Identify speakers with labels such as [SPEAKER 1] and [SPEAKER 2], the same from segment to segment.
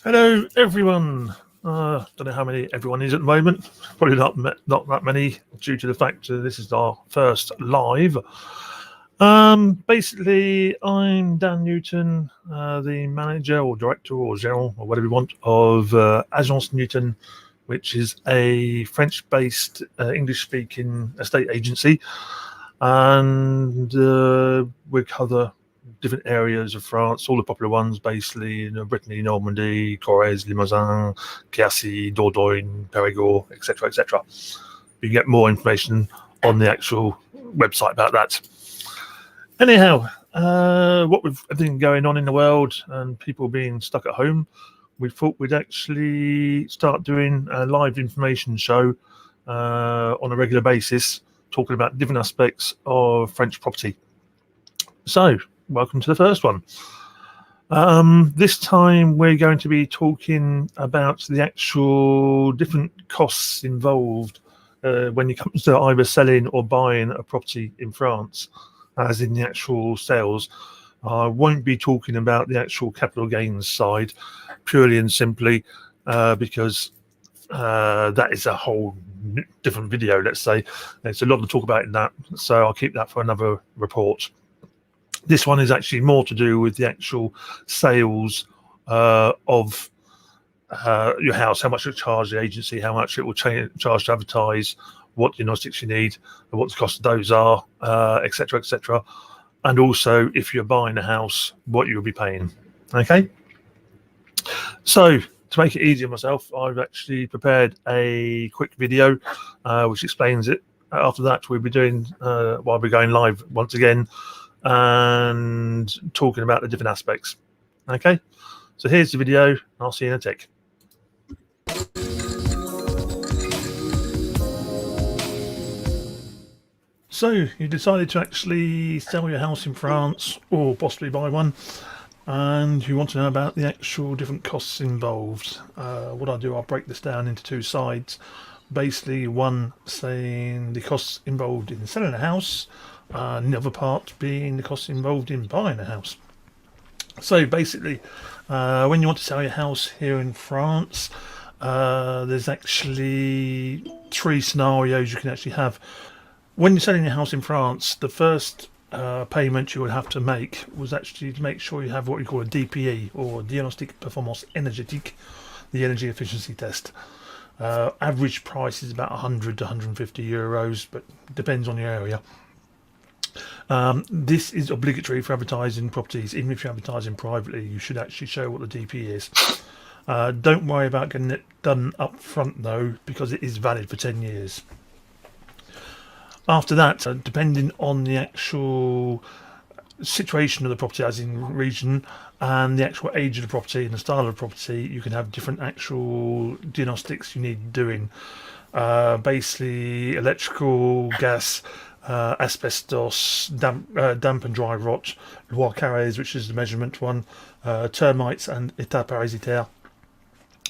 [SPEAKER 1] Hello, everyone. Don't know how many everyone is at the moment. Probably not that many, due to the fact that this is our first live. Basically, I'm Dan Newton, the manager or director or general or whatever you want of Agence Newton, which is a French-based English-speaking estate agency, and we cover different areas of France, all the popular ones, basically, Brittany, Normandy, Corrèze, Limousin, Quercy, Dordogne, Périgord, etc., etc. You can get more information on the actual website about that. Anyhow, what with everything going on in the world and people being stuck at home, we thought we'd actually start doing a live information show on a regular basis, talking about different aspects of French property. So, welcome to the first one. This time we're going to be talking about the actual different costs involved when it comes to either selling or buying a property in France, as in the actual sales. I won't be talking about the actual capital gains side, purely and simply because that is a whole different video, let's say. There's a lot to talk about in that, so I'll keep that for another report. This one is actually more to do with the actual sales of your house, how much it will charge the agency, how much it will charge to advertise, what diagnostics you need, and what the cost of those are, etc., etc. And also, if you're buying a house, what you'll be paying. Okay. So, to make it easier myself, I've actually prepared a quick video which explains it. After that, we'll be doing, while we're going live once again, and talking about the different aspects. Okay, so here's the video. I'll see you in a tick. So you decided to actually sell your house in France or possibly buy one, and you want to know about the actual different costs involved. What I'll do, I'll break this down into two sides. Basically, one saying the costs involved in selling a house, and the other part being the costs involved in buying a house. So basically, when you want to sell your house here in France, there's actually three scenarios you can actually have. When you're selling your house in France, the first payment you would have to make was actually to make sure you have what you call a DPE, or Diagnostic Performance Énergétique, the energy efficiency test. Average price is about 100 to 150 euros, but depends on your area. This is obligatory for advertising properties. Even if you're advertising privately, you should actually show what the DP is. Don't worry about getting it done up front though, because it is valid for 10 years. After that, depending on the actual situation of the property, as in region, and the actual age of the property and the style of the property, you can have different actual diagnostics you need doing. Basically, electrical, gas, asbestos, damp and dry rot, Loire Carrés, which is the measurement one, termites and état parasitaire,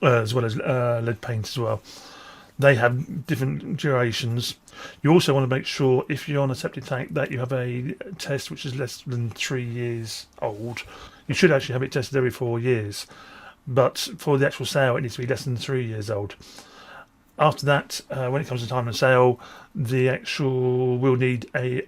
[SPEAKER 1] as well as lead paint as well. They have different durations. You also want to make sure, if you're on a septic tank, that you have a test which is less than 3 years old. You should actually have it tested every 4 years, but for the actual sale it needs to be less than 3 years old. After that, when it comes to time of sale, the actual will need a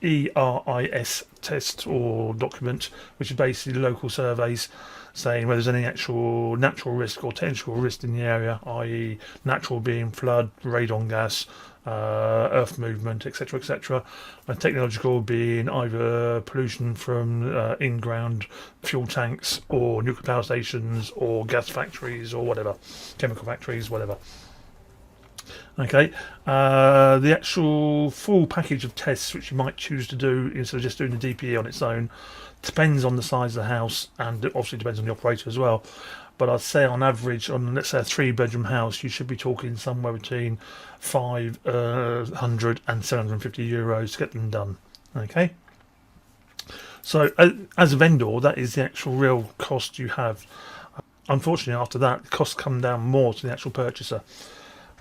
[SPEAKER 1] ERIS test or document, which is basically local surveys saying whether there's any actual natural risk or technical risk in the area, i.e. natural being flood, radon gas, earth movement, etc., etc., and technological being either pollution from in-ground fuel tanks or nuclear power stations or gas factories or whatever, chemical factories, whatever. Okay, the actual full package of tests which you might choose to do instead of just doing the DPE on its own depends on the size of the house, and it obviously depends on the operator as well. But I'd say on average, on let's say a 3-bedroom house, you should be talking somewhere between 500 and 750 euros to get them done. Okay, so as a vendor, that is the actual real cost you have. Unfortunately, after that, the costs come down more to the actual purchaser.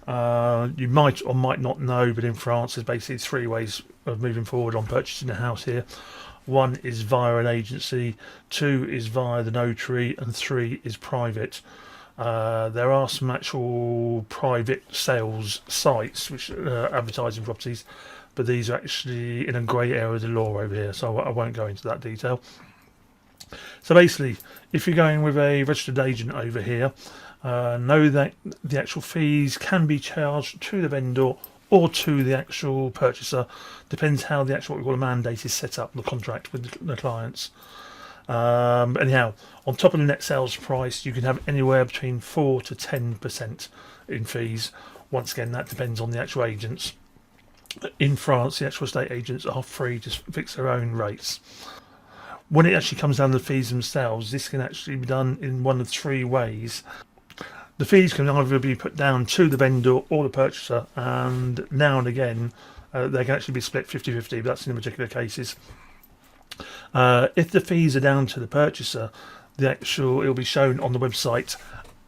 [SPEAKER 1] You might or might not know, but in France, there's basically three ways of moving forward on purchasing a house here. One is via an agency, two is via the notary, and three is private. There are some actual private sales sites which advertising properties, but these are actually in a grey area of the law over here, so I won't go into that detail. So basically, if you're going with a registered agent over here, know that the actual fees can be charged to the vendor or to the actual purchaser. Depends how the actual what we call a mandate is set up, the contract with the clients. Anyhow, on top of the net sales price, you can have anywhere between 4 to 10% in fees. Once again, that depends on the actual agents. In France, the actual estate agents are free to fix their own rates. When it actually comes down to the fees themselves, this can actually be done in one of three ways. The fees can either be put down to the vendor or the purchaser, and now and again they can actually be split 50-50, but that's in particular cases. If the fees are down to the purchaser, it'll be shown on the website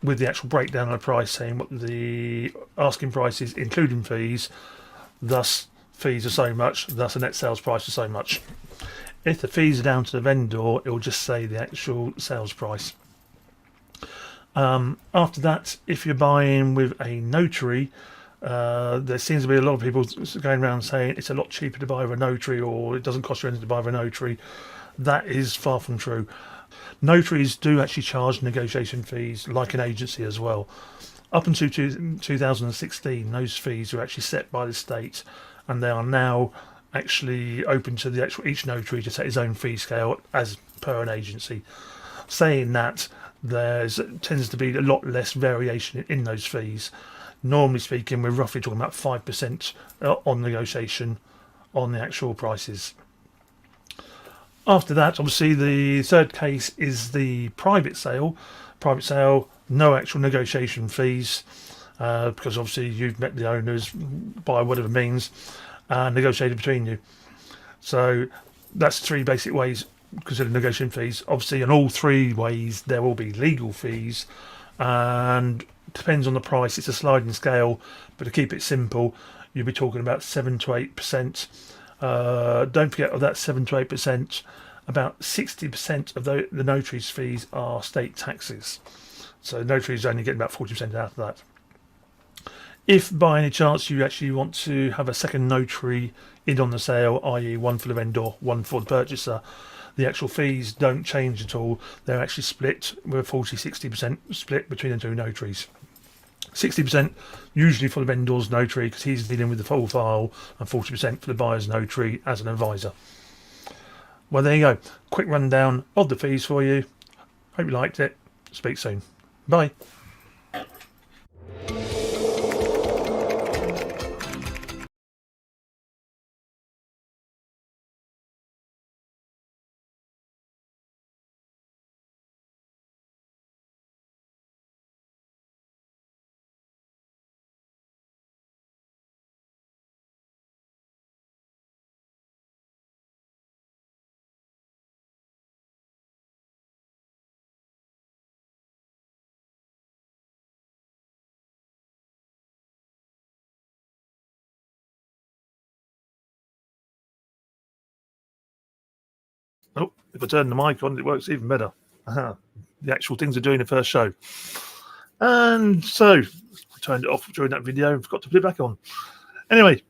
[SPEAKER 1] with the actual breakdown of the price, saying what the asking price is, including fees. Thus, fees are so much. Thus, the net sales price is so much. If the fees are down to the vendor, it will just say the actual sales price. After that, if you're buying with a notary, there seems to be a lot of people going around saying it's a lot cheaper to buy with a notary, or it doesn't cost you anything to buy with a notary. That is far from true. Notaries do actually charge negotiation fees like an agency as well. Up until 2016, those fees were actually set by the state, and they are now actually open to each notary to set his own fee scale as per an agency. Saying that, there tends to be a lot less variation in those fees. Normally speaking, we're roughly talking about 5% on negotiation on the actual prices. After that, obviously, the third case is the private sale. Private sale, no actual negotiation fees, because obviously you've met the owners by whatever means, negotiated between you. So that's three basic ways considered negotiation fees. Obviously, in all three ways, there will be legal fees, and depends on the price. It's a sliding scale, but to keep it simple, you'll be talking about 7 to 8%. Don't forget, of that 7 to 8%, about 60% of the notary's fees are state taxes. So notaries only get about 40% out of that. If by any chance you actually want to have a second notary in on the sale, i.e. one for the vendor, one for the purchaser, the actual fees don't change at all. They're actually split with a 40-60% split between the two notaries. 60% usually for the vendor's notary because he's dealing with the full file, and 40% for the buyer's notary as an advisor. Well, there you go. Quick rundown of the fees for you. Hope you liked it. Speak soon. Bye. Oh, if I turn the mic on, it works even better. Aha. The actual things I do in the first show. And so, I turned it off during that video and forgot to put it back on. Anyway,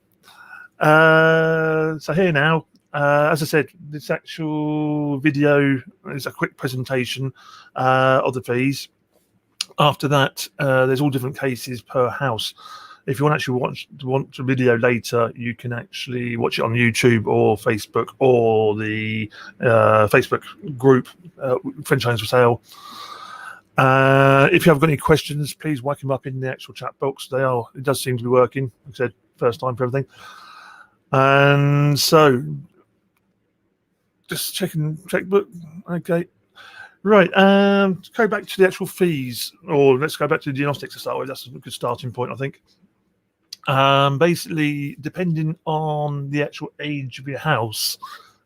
[SPEAKER 1] so here now, as I said, this actual video is a quick presentation of the fees. After that, there's all different cases per house. If you want the video later, you can actually watch it on YouTube or Facebook or the Facebook group French Homes for Sale. If you have got any questions, please whack them up in the actual chat box. It does seem to be working. Like I said, first time for everything. And so, just checkbook. Okay. Right, go back to the actual fees, or let's go back to the diagnostics to start with. That's a good starting point, I think. Basically, depending on the actual age of your house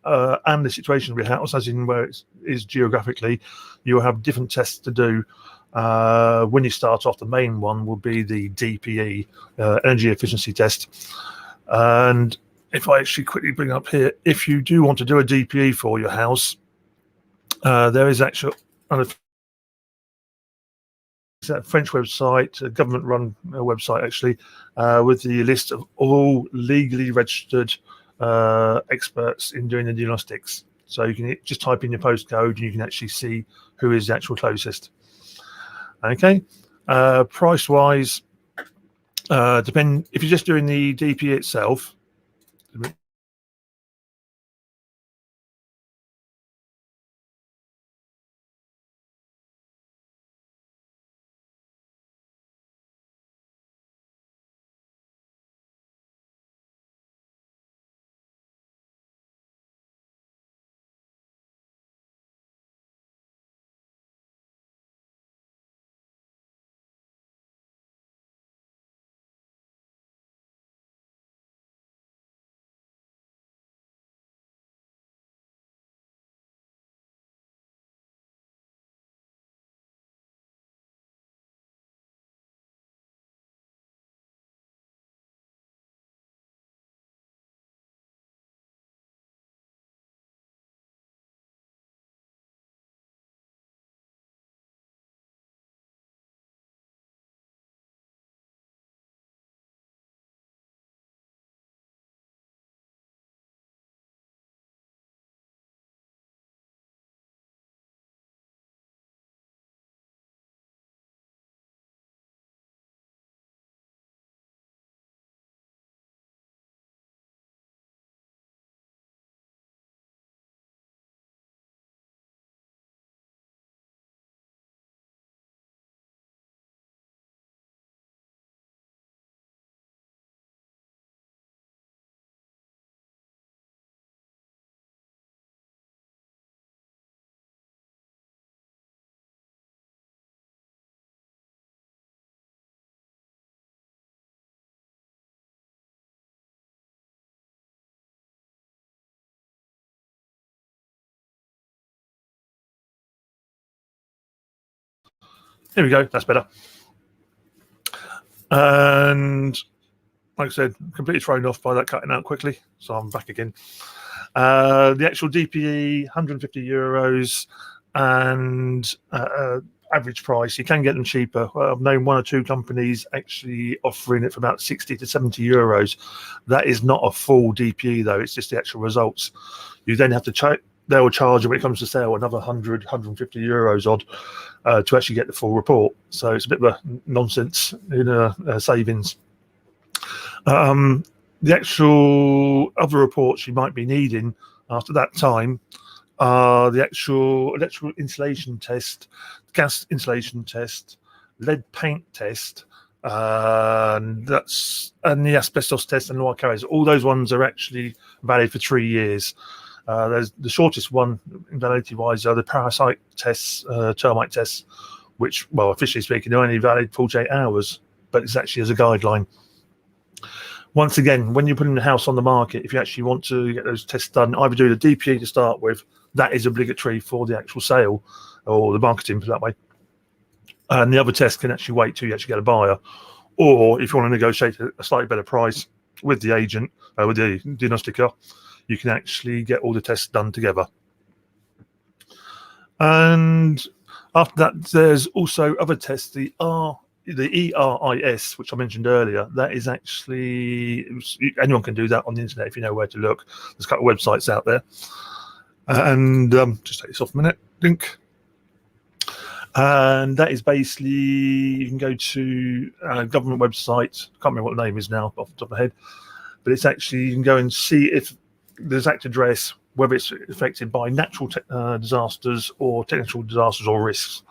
[SPEAKER 1] and the situation of your house, as in where it is geographically, you'll have different tests to do. When you start off, the main one will be the DPE, energy efficiency test. And if I actually quickly bring up here, if you do want to do a DPE for your house, there is actually it's a French website, a government-run website actually, with the list of all legally registered experts in doing the diagnostics. So you can just type in your postcode and you can actually see who is the actual closest. Okay, price-wise, depend if you're just doing the DP itself. Here we go. That's better. And like I said, completely thrown off by that cutting out quickly. So I'm back again. The actual DPE, 150 euros, and average price. You can get them cheaper. I've known one or two companies actually offering it for about 60 to 70 euros. That is not a full DPE though. It's just the actual results. You then have to check. They will charge you when it comes to sale another 100, 150 euros odd to actually get the full report. So it's a bit of a nonsense in savings. The actual other reports you might be needing after that time are the actual electrical insulation test, gas insulation test, lead paint test, and the asbestos test and wire carriers. All those ones are actually valid for 3 years. There's the shortest one, validity-wise, are the parasite tests, termite tests, which, well, officially speaking, are only valid 48 hours, but it's actually as a guideline. Once again, when you're putting the house on the market, if you actually want to get those tests done, either do the DPE to start with, that is obligatory for the actual sale or the marketing, for that way. And the other test can actually wait till you actually get a buyer. Or if you want to negotiate a slightly better price with the agent, with the diagnostiker, you can actually get all the tests done together. And after that, there's also other tests, the ERIS, which I mentioned earlier. That is actually, anyone can do that on the internet if you know where to look. There's a couple of websites out there. And just take this off a minute, link. And that is basically, you can go to a government website. I can't remember what the name is now off the top of my head, but it's actually, you can go and see if the exact address, whether it's affected by natural disasters or technical disasters or risks.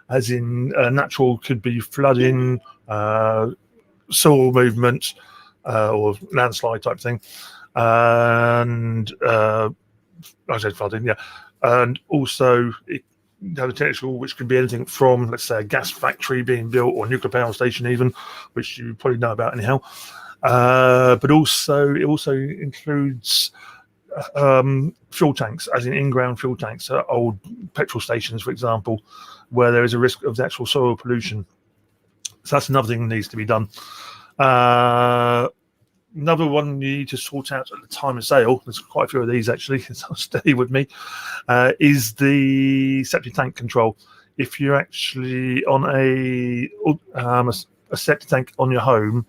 [SPEAKER 1] As in, natural could be flooding, soil movement, or landslide type thing, and I said flooding, yeah, and also the technical, which could be anything from, let's say, a gas factory being built or a nuclear power station, even, which you probably know about anyhow. But also, it also includes fuel tanks, as in ground fuel tanks at old petrol stations, for example, where there is a risk of the actual soil pollution. So that's another thing that needs to be done. Another one you need to sort out at the time of sale, there's quite a few of these actually, so stay with me, is the septic tank control. If you're actually on a septic tank on your home,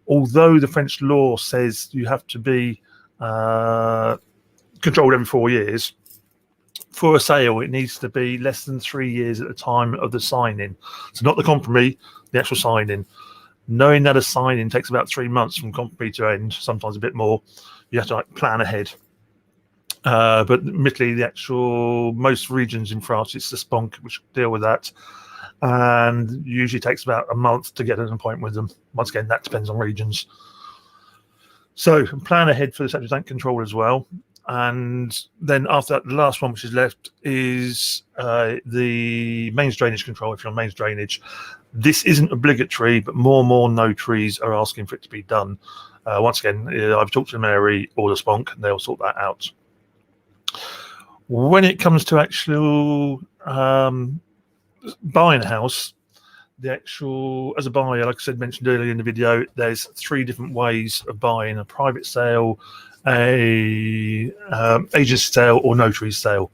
[SPEAKER 1] although the French law says you have to be controlled every 4 years, for a sale it needs to be less than 3 years at the time of the sign-in. So not the compromise, the actual sign-in. Knowing that a sign-in takes about 3 months from compromise to end, sometimes a bit more, you have to plan ahead. But admittedly, the actual most regions in France, it's the Sponk which deal with that, and usually takes about a month to get an appointment with them. Once again, that depends on regions. So plan ahead for the septic tank control as well. And then after that, the last one which is left is the mains drainage control. If you're on mains drainage, this isn't obligatory, but more and more notaries are asking for it to be done. Once again, I've talked to the Mary or the Sponk, and they'll sort that out. When it comes to actual buying a house, the actual, as a buyer, like I said, mentioned earlier in the video, there's 3 different ways of buying: a private sale, a agency sale, or notary sale.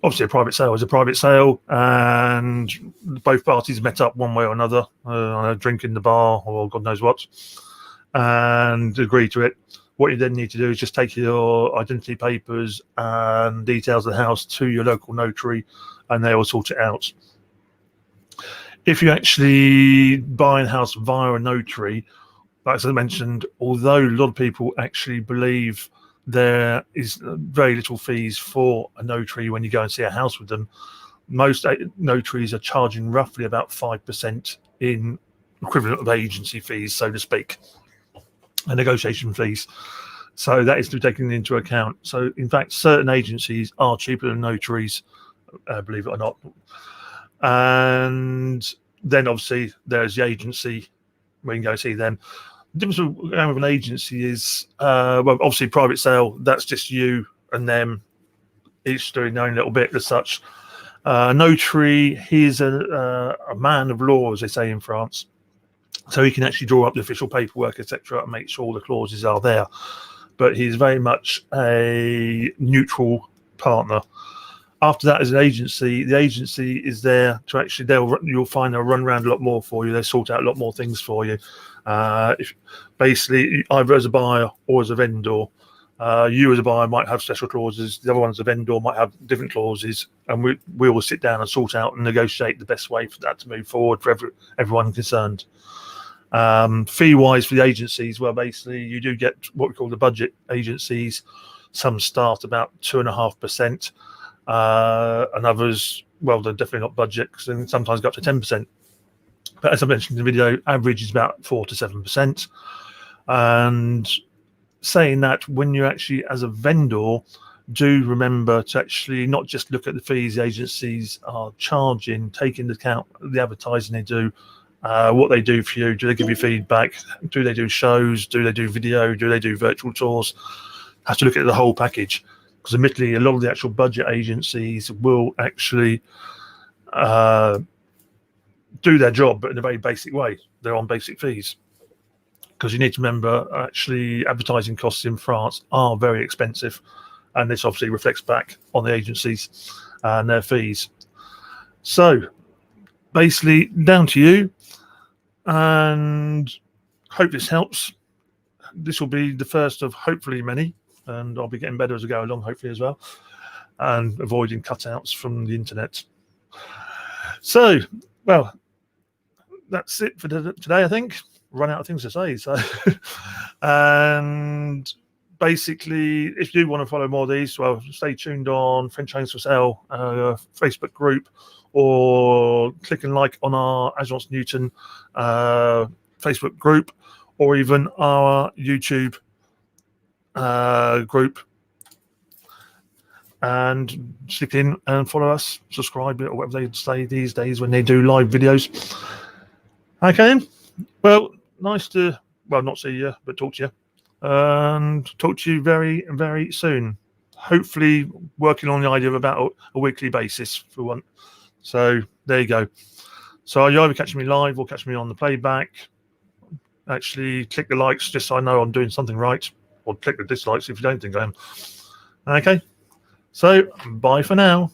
[SPEAKER 1] Obviously, a private sale is a private sale, and both parties met up one way or another on a drink in the bar or God knows what, and agree to it. What you then need to do is just take your identity papers and details of the house to your local notary, and they will sort it out. If you actually buy a house via a notary, like as I mentioned, although a lot of people actually believe there is very little fees for a notary when you go and see a house with them, most notaries are charging roughly about 5% in equivalent of agency fees, so to speak, and negotiation fees. So that is to be taken into account. So in fact, certain agencies are cheaper than notaries, believe it or not. And then obviously there's the agency, we can go see them. The difference with going with an agency is, well, obviously private sale, that's just you and them, each doing their own little bit as such. Notary, he's a man of law, as they say in France. So he can actually draw up the official paperwork, etc., and make sure all the clauses are there. But he's very much a neutral partner. After that, as an agency, the agency is there to actually, you'll find they'll run around a lot more for you. They sort out a lot more things for you. Basically, either as a buyer or as a vendor, you as a buyer might have special clauses. The other one as a vendor might have different clauses, and we will sit down and sort out and negotiate the best way for that to move forward for everyone concerned. Fee-wise for the agencies, well, basically you do get what we call the budget agencies. Some start about 2.5%, and others, well, they're definitely not budget, because then sometimes go up to 10%. But as I mentioned in the video, average is about 4 to 7%. And saying that, when you're actually as a vendor, do remember to actually not just look at the fees the agencies are charging, take into account the advertising they do, what they do for you. Do they give you feedback? Do they do shows? Do they do video? Do they do virtual tours? Have to look at the whole package, because admittedly a lot of the actual budget agencies will actually do their job, but in a very basic way. They're on basic fees, because you need to remember actually advertising costs in France are very expensive, and this obviously reflects back on the agencies and their fees. So basically down to you, and hope this helps. This will be the first of hopefully many, and I'll be getting better as I go along, hopefully, as well, and avoiding cutouts from the internet. So, well, that's it for today, I think. Run out of things to say. So, and basically, if you do want to follow more of these, well, stay tuned on French Homes for Sale Facebook group, or click and like on our Agence Newton Facebook group, or even our YouTube group, and stick in and follow us, subscribe, or whatever they say these days when they do live videos. Okay then, well, nice to, well, not see you, but talk to you. and talk to you very, very soon. Hopefully, working on the idea of about a weekly basis for one. So there you go. So you either catch me live or catch me on the playback. Actually, click the likes just so I know I'm doing something right, or click the dislikes if you don't think I am. Okay. So bye for now.